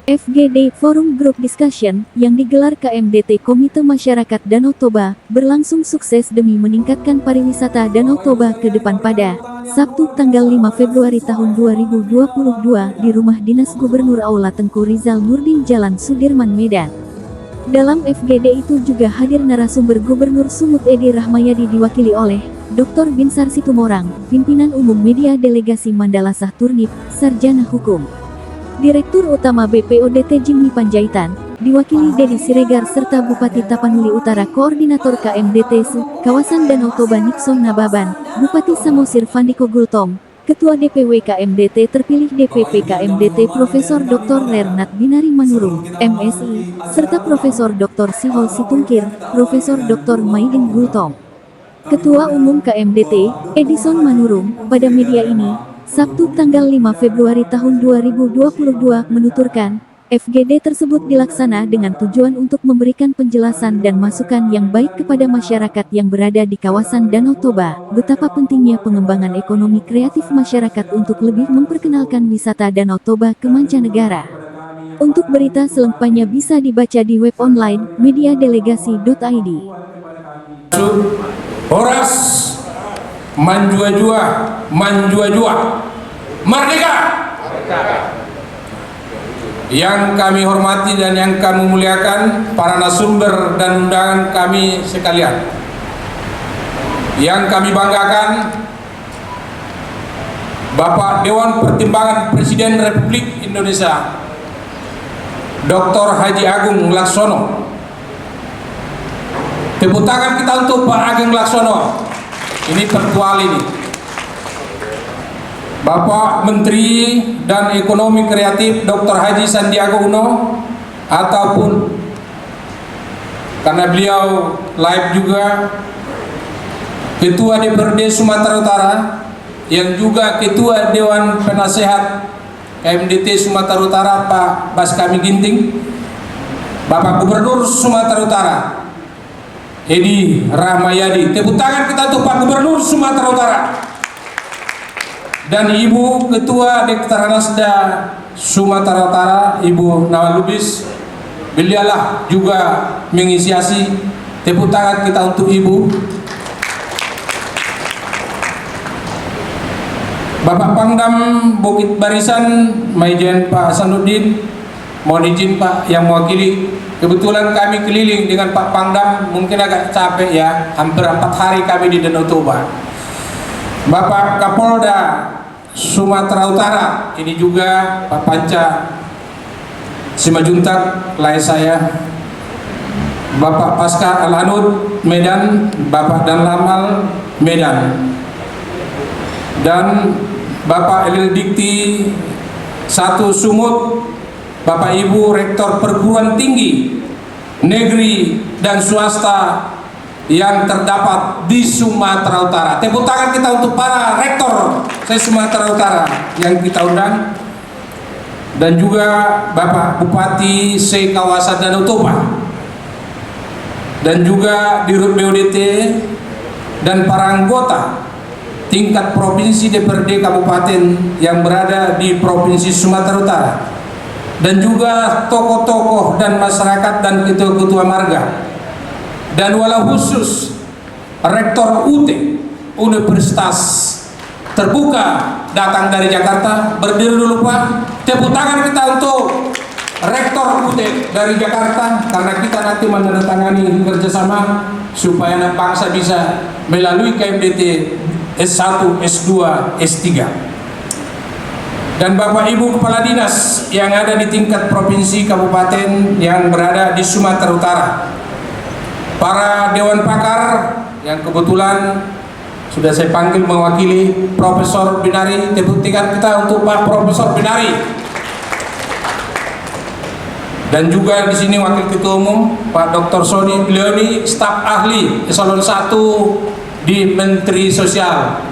FGD Forum Group Discussion yang digelar KMDT Komite Masyarakat Danau Toba berlangsung sukses demi meningkatkan pariwisata Danau Toba ke depan pada Sabtu tanggal 5 Februari tahun 2022 di Rumah Dinas Gubernur Aula Tengku Rizal Nurdin Jalan Sudirman, Medan. Dalam FGD itu juga hadir narasumber Gubernur Sumut Edi Rahmayadi diwakili oleh Dr. Binsar Situmorang, Pimpinan Umum Media Delegasi Mandala Sahturnip, Sarjana Hukum. Direktur Utama BPODT Jimmy Panjaitan, diwakili Dedi Siregar serta Bupati Tapanuli Utara Koordinator KMDT Kawasan Danau Toba Nixon Nababan, Bupati Samosir Fandiko Gultom, Ketua DPW KMDT terpilih DPP KMDT Profesor Dr. Lernat Binari Manurung, MSI, serta Profesor Dr. Sihol Situngkir, Profesor Dr. Maidin Gultom. Ketua Umum KMDT, Edison Manurung, pada media ini, Sabtu tanggal 5 Februari tahun 2022 menuturkan, FGD tersebut dilaksana dengan tujuan untuk memberikan penjelasan dan masukan yang baik kepada masyarakat yang berada di kawasan Danau Toba, betapa pentingnya pengembangan ekonomi kreatif masyarakat untuk lebih memperkenalkan wisata Danau Toba ke mancanegara. Untuk berita selengkapnya bisa dibaca di web online mediadelegasi.id. Horas manjua-jua, merdeka! Yang kami hormati dan yang kami muliakan para narasumber dan undangan kami sekalian. Yang kami banggakan Bapak Dewan Pertimbangan Presiden Republik Indonesia Dr. Haji Agung Laksono. Tepuk tangan kita untuk Pak Agung Laksono. Ini tertual ini. Bapak Menteri dan Ekonomi Kreatif Dr. Haji Sandiaga Uno, ataupun karena beliau live juga Ketua DPRD Sumatera Utara yang juga Ketua Dewan Penasehat KMDT Sumatera Utara Pak Baskami Ginting, Bapak Gubernur Sumatera Utara Edi Rahmayadi. Tepuk tangan kita untuk Pak Gubernur Sumatera Utara. Dan Ibu Ketua Dekranasda Sumatera Utara, Ibu Nawal Lubis, beliaulah juga menginisiasi. Tepuk tangan kita untuk Ibu. Bapak Pangdam Bukit Barisan, Maijen Pak Hasanuddin, mohon izin Pak yang mewakili. Kebetulan kami keliling dengan Pak Pangdam, mungkin agak capek ya, hampir 4 hari kami di Danau Toba. Bapak Kapolda Sumatera Utara, ini juga Pak Panca Simajuntak, lain saya. Bapak Pasca Al-Hanud Medan, Bapak Dan Lamal Medan, dan Bapak Elil Dikti 1 Sumut, Bapak Ibu Rektor Perguruan Tinggi Negeri dan Swasta yang terdapat di Sumatera Utara. Tepuk tangan kita untuk para rektor se-Sumatera Utara yang kita undang. Dan juga Bapak Bupati se-Kawasan Danau Toba. Dan juga Dirut BODT dan para anggota tingkat provinsi DPRD Kabupaten yang berada di Provinsi Sumatera Utara. Dan juga tokoh-tokoh dan masyarakat dan ketua-ketua marga, dan walau khusus Rektor UT Universitas Terbuka datang dari Jakarta. Berdiri dulu Pak, tepuk tangan kita untuk Rektor UT dari Jakarta, karena kita nanti menandatangani kerjasama supaya anak bangsa bisa melalui KMDT S1, S2, S3. Dan Bapak Ibu Kepala Dinas yang ada di tingkat provinsi kabupaten yang berada di Sumatera Utara. Para Dewan Pakar yang kebetulan sudah saya panggil mewakili Profesor Binari. Tepuk tangan kita untuk Pak Profesor Binari. Dan juga di sini Wakil Ketua Umum Pak Dr. Sony Leoni, staf ahli eselon 1 di Menteri Sosial.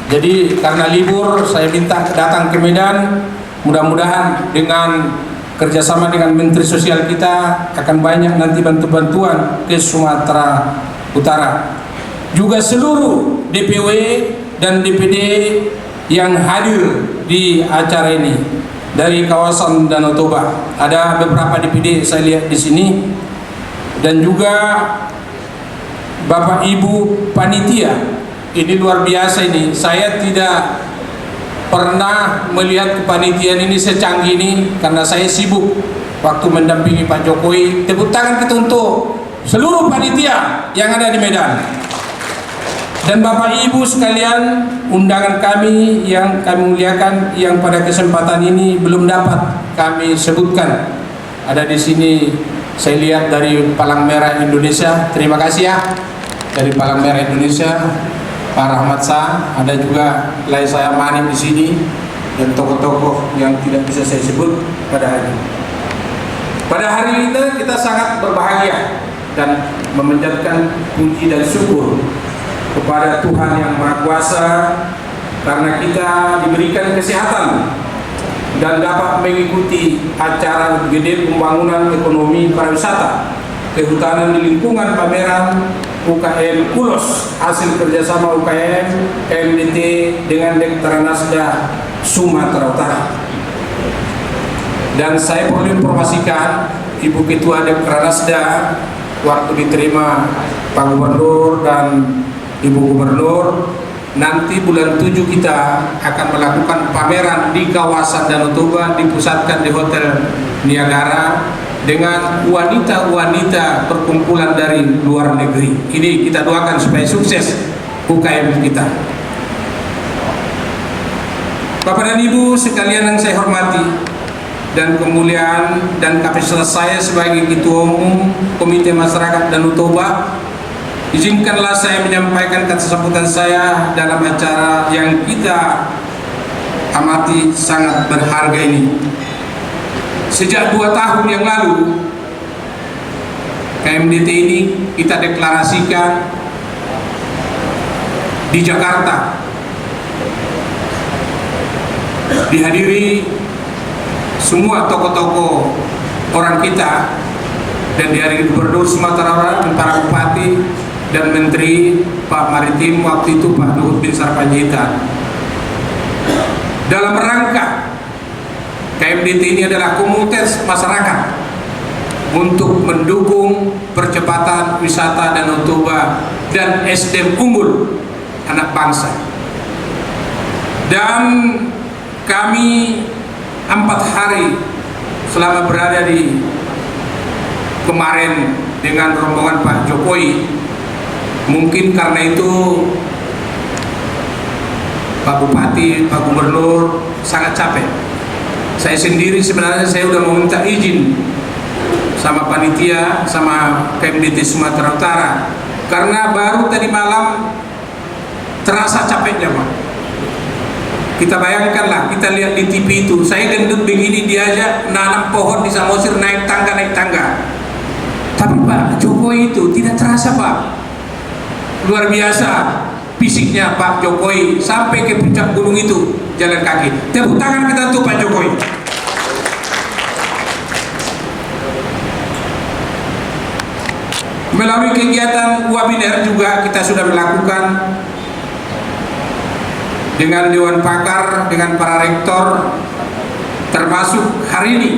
Jadi karena libur saya minta datang ke Medan. Mudah-mudahan dengan kerjasama dengan Menteri Sosial kita akan banyak nanti bantuan ke Sumatera Utara. Juga seluruh DPW dan DPD yang hadir di acara ini. dari kawasan Danau Toba. Ada beberapa DPD saya lihat di sini, dan juga Bapak Ibu panitia. Ini luar biasa ini. Saya tidak pernah melihat kepanitiaan ini secanggih ini karena saya sibuk waktu mendampingi Pak Jokowi. Tepuk tangan kita untuk seluruh panitia yang ada di Medan. Dan Bapak Ibu sekalian, undangan kami yang kami muliakan yang pada kesempatan ini belum dapat kami sebutkan. Ada di sini saya lihat dari Palang Merah Indonesia. Terima kasih ya dari Palang Merah Indonesia, Pak Rahmat Shah. Ada juga Lai saya Mani di sini dan tokoh-tokoh yang tidak bisa saya sebut pada hari ini. Pada hari ini kita sangat berbahagia dan memanjatkan puji dan syukur kepada Tuhan Yang Maha Kuasa karena kita diberikan kesehatan dan dapat mengikuti acara gede pembangunan ekonomi pariwisata kehutanan di lingkungan pameran UKM ULOS hasil kerjasama UKM KMDT dengan Dekranasda Sumatera Utara. Dan saya perlu informasikan Ibu Ketua Dekranasda waktu diterima Pak Gubernur dan Ibu Gubernur, nanti bulan 7 kita akan melakukan pameran di kawasan Danau Toba, dipusatkan di Hotel Niagara dengan wanita-wanita perkumpulan dari luar negeri. Ini kita doakan supaya sukses UKM kita. Bapak dan Ibu sekalian yang saya hormati dan kemuliaan dan kapasitas saya sebagai Ketua Umum Komite Masyarakat Danau Toba, izinkanlah saya menyampaikan kata sambutan saya dalam acara yang kita amati sangat berharga ini. Sejak 2 tahun yang lalu, KMDT ini kita deklarasikan di Jakarta, dihadiri semua tokoh-tokoh orang kita dan dihadiri Gubernur Sumatera Utara dan para bupati dan Menteri Pak Maritim waktu itu Pak Luhut bin Sarpanjaitan. Dalam rangka KMDT ini adalah komunitas masyarakat untuk mendukung percepatan wisata Danau Toba dan SDM unggul anak bangsa. Dan kami 4 hari selama berada di kemarin dengan rombongan Pak Jokowi, mungkin karena itu Pak Bupati, Pak Gubernur sangat capek. Saya sendiri sebenarnya saya udah mau minta izin sama panitia, sama KMDT Sumatera Utara, karena baru tadi malam terasa capeknya Pak. Kita bayangkanlah, kita lihat di TV itu, saya gendut begini diajak nanam pohon di Samosir, naik tangga. Tapi Pak Jokowi itu tidak terasa Pak. Luar biasa fisiknya Pak Jokowi, sampai ke puncak gunung itu jalan kaki. Tepuk tangan kita untuk Pak Jokowi. Melalui kegiatan webinar juga kita sudah melakukan dengan Dewan Pakar, dengan para rektor, termasuk hari ini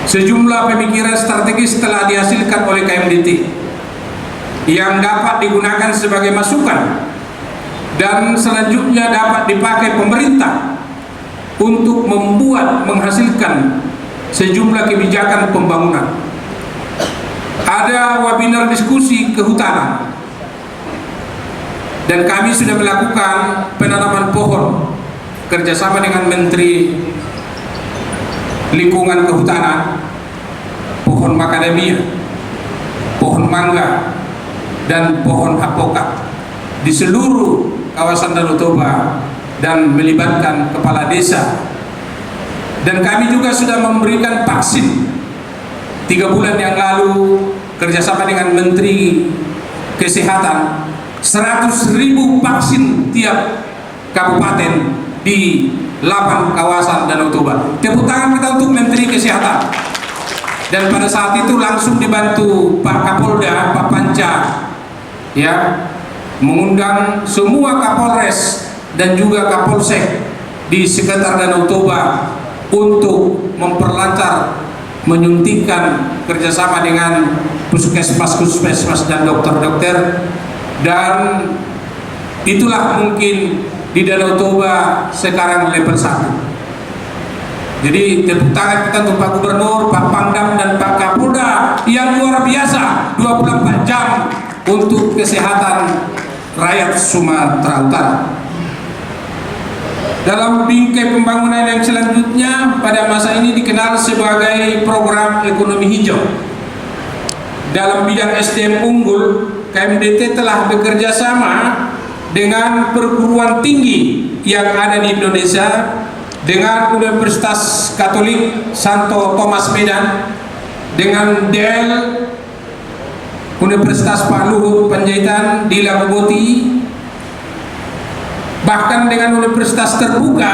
sejumlah pemikiran strategis telah dihasilkan oleh KMDT yang dapat digunakan sebagai masukan dan selanjutnya dapat dipakai pemerintah untuk menghasilkan sejumlah kebijakan pembangunan. Ada webinar diskusi kehutanan dan kami sudah melakukan penanaman pohon kerjasama dengan Menteri Lingkungan Kehutanan, pohon macadamia, pohon mangga, dan pohon apokat di seluruh kawasan Danau Toba dan melibatkan kepala desa. Dan kami juga sudah memberikan vaksin 3 bulan yang lalu kerjasama dengan Menteri Kesehatan, 100.000 vaksin tiap kabupaten di 8 kawasan Danau Toba. Tepuk tangan kita untuk Menteri Kesehatan. Dan pada saat itu langsung dibantu Pak Kapolda, Pak Panca, ya, mengundang semua Kapolres dan juga Kapolsek di sekitar Danau Toba untuk memperlancar, menyuntikkan kerjasama dengan puskesmas dan dokter-dokter, dan itulah mungkin di Danau Toba sekarang level 1. Jadi tepuk tangan kita untuk Pak Gubernur, Pak Pangdam, dan Pak Kapolda yang luar biasa 24 jam untuk kesehatan rakyat Sumatera Utara. Dalam bingkai pembangunan yang selanjutnya pada masa ini dikenal sebagai program ekonomi hijau. Dalam bidang SDM unggul, KMDT telah bekerja sama dengan perguruan tinggi yang ada di Indonesia, dengan Universitas Katolik Santo Thomas Medan, dengan DL Universitas Pak Luhut Panjaitan di Laboboti, bahkan dengan universitas terbuka.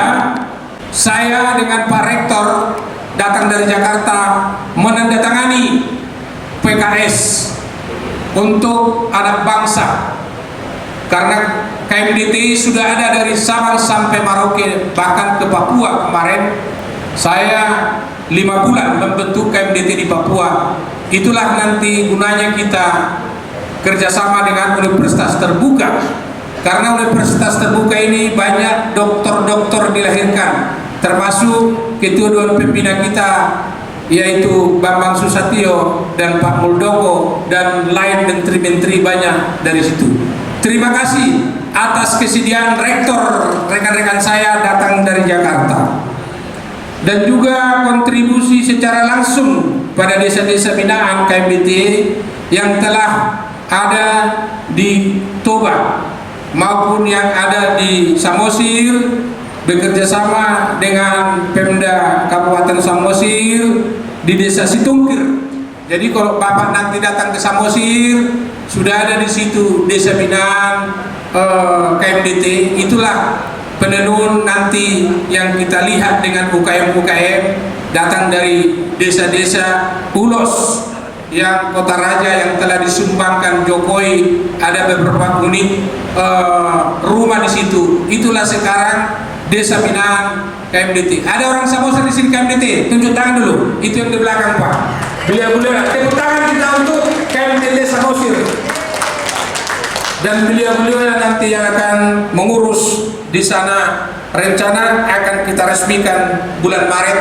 Saya dengan Pak Rektor datang dari Jakarta menandatangani PKS untuk anak bangsa, karena KMDT sudah ada dari Sabang sampai Merauke, bahkan ke Papua. Kemarin saya 5 bulan membentuk KMDT di Papua. Itulah nanti gunanya kita kerjasama dengan universitas terbuka, karena universitas terbuka ini banyak dokter-dokter dilahirkan, termasuk Ketua Dewan Pembina kita yaitu Bambang Susatyo dan Pak Muldoko, dan lain menteri-menteri banyak dari situ. Terima kasih atas kesediaan rektor rekan-rekan saya datang dari Jakarta, dan juga kontribusi secara langsung pada desa-desa binaan KMDT yang telah ada di Toba maupun yang ada di Samosir, bekerja sama dengan Pemda Kabupaten Samosir di Desa Situngkir. Jadi kalau Bapak nanti datang ke Samosir, sudah ada di situ desa binaan KMDT. Itulah penenun nanti yang kita lihat dengan UKM-UKM datang dari desa-desa ulos yang Kota Raja yang telah disumbangkan Jokowi. Ada beberapa unit rumah di situ. Itulah sekarang desa binaan KMDT. Ada orang Samosir di sini KMDT? Tunjuk tangan dulu. Itu yang di belakang, Pak. Beliau-beliau, tepuk tangan kita untuk KMDT Samosir. Dan beliau-beliau yang nanti yang akan mengurus di sana. Rencana akan kita resmikan bulan Maret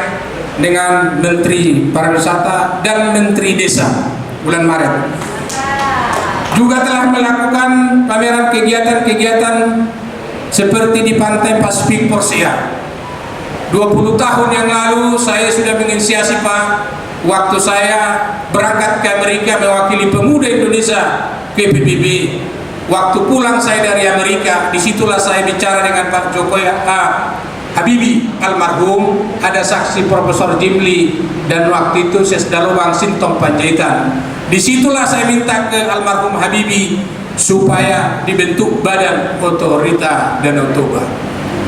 dengan Menteri Pariwisata dan Menteri Desa bulan Maret. Juga telah melakukan pameran kegiatan-kegiatan seperti di Pantai Pasifik Porsia. 20 tahun yang lalu saya sudah menginisiasi, Pak, waktu saya berangkat ke Amerika mewakili pemuda Indonesia ke PBB. Waktu pulang saya dari Amerika, disitulah saya bicara dengan Pak Jokowi Habibie almarhum, ada saksi Profesor Jimli, dan waktu itu Sesdalowang Sintong Panjaitan. Disitulah saya minta ke almarhum Habibie supaya dibentuk Badan Otorita Danau Toba,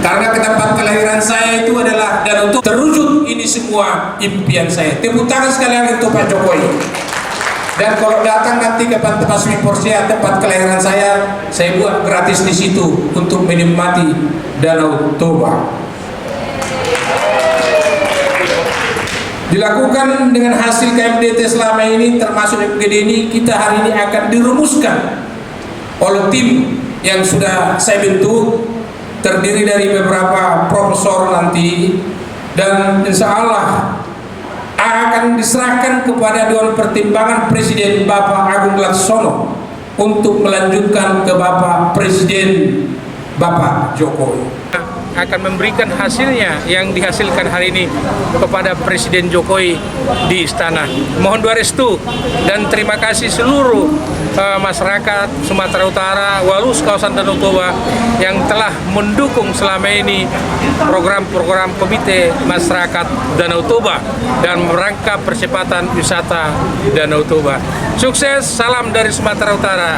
karena ke tempat kelahiran saya itu adalah Danau Toba. Terwujud ini semua impian saya. Tepuk tangan sekalian untuk Pak Jokowi. Dan kalau datang nanti ke Pantai Pasifik Porsia, tempat kelahiran saya buat gratis di situ untuk menikmati Danau Toba. Dilakukan dengan hasil KMDT selama ini, termasuk FGD ini, kita hari ini akan dirumuskan oleh tim yang sudah saya bentuk, terdiri dari beberapa profesor nanti, dan insya Allah akan diserahkan kepada Dewan Pertimbangan Presiden Bapak Agung Laksono untuk melanjutkan ke Bapak Presiden Bapak Jokowi. Akan memberikan hasilnya yang dihasilkan hari ini kepada Presiden Jokowi di istana. Mohon doa restu dan terima kasih seluruh masyarakat Sumatera Utara, Walus kawasan Danau Toba yang telah mendukung selama ini program-program Komite Masyarakat Danau Toba dan merangka percepatan wisata Danau Toba. Sukses, salam dari Sumatera Utara.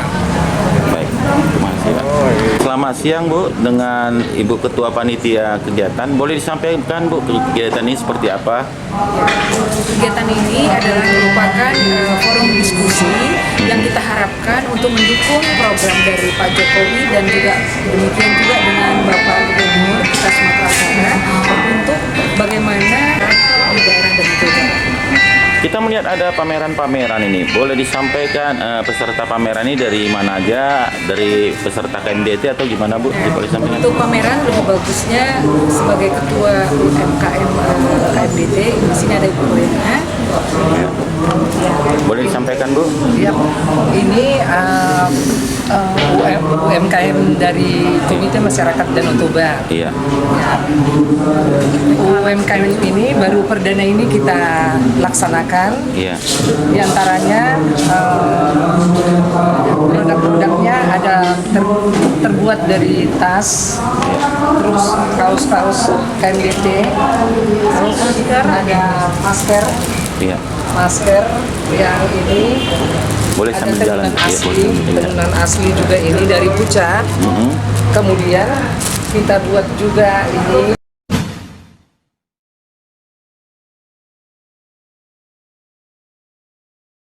Baik, terima kasih, Pak. Selamat siang, Bu, dengan Ibu Ketua Panitia Kegiatan. Boleh disampaikan, Bu, kegiatan ini seperti apa? Kegiatan ini adalah merupakan forum diskusi yang kita harapkan untuk mendukung program dari Pak Jokowi, dan juga demikian juga dengan Bapak Gubernur kita Sumatera Utara untuk bagaimana di daerah Danau Toba. Kita melihat ada pameran-pameran ini. Boleh disampaikan peserta pameran ini dari mana aja? Dari peserta KMDT atau gimana, Bu? Boleh sampaikan. Untuk pameran lebih bagusnya sebagai ketua UMKM KMDT, di sini ada Ibu Rena. Boleh disampaikan, Bu? Ya, ini UMKM dari Komite Masyarakat Danau Toba. Iya. Ya, UMKM ini baru perdana ini kita laksanakan. Iya. Di antaranya produk-produknya ada terbuat dari tas, terus kaos-kaos KMDT, terus ada masker. Iya. Masker yang ini Boleh ada sambil jalan. tenunan Iya, asli, boleh sambil jalan. tenunan asli juga ini dari pucat. Mhm. Kemudian kita buat juga ini